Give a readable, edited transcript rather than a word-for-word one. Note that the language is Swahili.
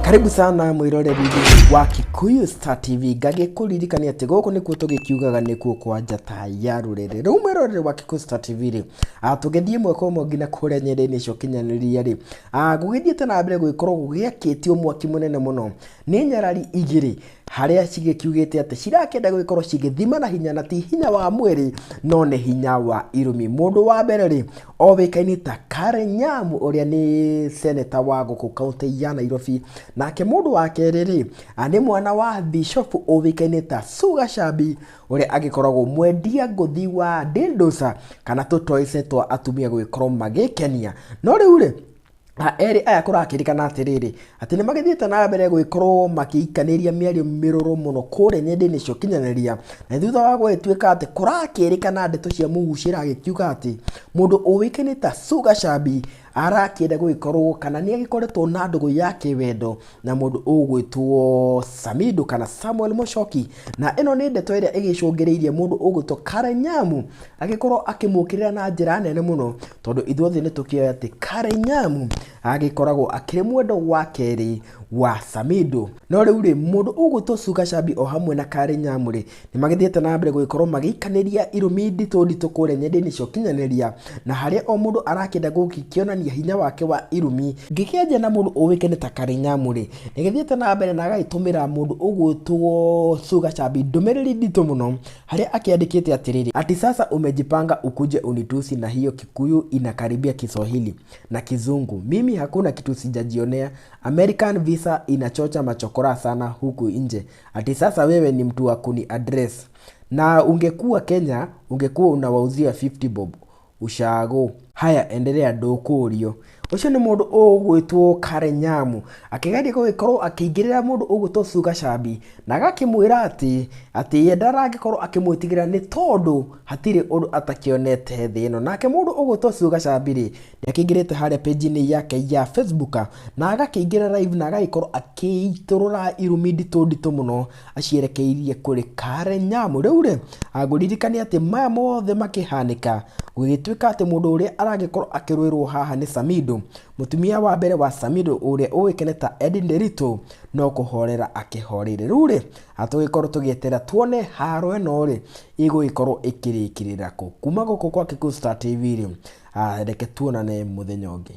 Karibu sana mwiroreri wa Kikuyu Star TV. Ngagikuririkania ati guku nikuo tugikiugaga nikuo kwa njata ya rurere. Riu mwiroreri wa Kikuyu Star TV ri tugithie mweko umwe nginya kuria nyeri-ini cio kinyaniria ri gugithiete na mbere gugikorwo gugiakitio mwaki munene muno ni nyarari igiri haria cigikiugite ati cirakenda gugikorwo cigithima na hinya na ti hinya wa mwiri no ni hinya wa irumi. Mundu wa mbere ri owikaine ta Karen Nyamu uria ni senator wa guku county ya Nairobi, nake mundu wa keri ri ni mwana wa Bishop owikaine ta Sugar Shabi uria agikoragwo mwendia nguthi wa dildosa kana tutoice twa atumia gugikorwo magikenia. No riu ri eri aya kurakirikana atiriri ati ni magithiete na mbere guikorwo makiikaniria miario miruru muno kure nyende-ini cio kinyaniria, na thutha wa gwituika ati kurakirikana ndeto cia mugucira agikiuga ati mundu owikaine ta Sugar Shabi arakenda guikorwo kana ni agikoretwo na ndugu yake wendo na mundu ugwitwo Samido kana Samuel Mushoki, na ino ni ndeto iria igicungiriirie mundu ugwitwo Karen Nyamu agikorwo akimukirira na njira nene muno, tondu ithuothe ni tukioya ati Karen Nyamu agikoragwo akiri mwendo wa keri wa Samido. No riu ri mundu ugwitwo Sugar Shabi o hamwe na Karen Nyamu ri ni magithiete na mbere guikorwo magiikaniria irumi nditu kure nyende-ini cio kinyaniria, na haria o mundu arakenda gukionania hinya wake wa irumi. Ngikiaja na mundu owikaine ta Karen Nyamu ri nigithiete na mbere na agaitumira mundu ugwitwo Sugar Shabi ndumiriri nditu muno haria akiandikite atiriri ati sasa umejipanga ukuje unitusi na hiyo Kikuyu inakaribia Kiswahili na Kizungu. Mimi hakuna kitu sijajionea. American visa inachocha machokora sana huku nje. Ati sasa wewe ni mtu wa kuni address, na ungekuwa Kenya ungekuwa unawauzia 50 bob ushago. Haya, endelea ndukurio. Ucio ni mundu ugwitwo Karen Nyamu akigeria gugikorwo akiingirira mundu ugwitwo Sugar Shabi na agakimwira ati ye ndaragikorwo akimwitigira ni tondu hatiri undu atakionete thi ino. Nake mundu ugwitwo Sugar Shabi ri ni akingirite haria page-ini yake ya Facebook na agakiingira live na agagikorwo akiiturura irumi nditu muno acierekeirie kuri Karen Nyamu. Riu ri aguririkania ati maya mothe makihanika gugituika ati mundu uria aragikorwo akirwirwo haha ni Samido, mutumia wa mbere wa Samido uria owikaine ta Edin Derito, no kuhorera akihorire. Riu ri atugikorwo tugietera tuone haro eno ri igugikorwo ikirikirira ku kuma guku kwa Kikuyu Star TV ri reke tuonane muthenya ungi.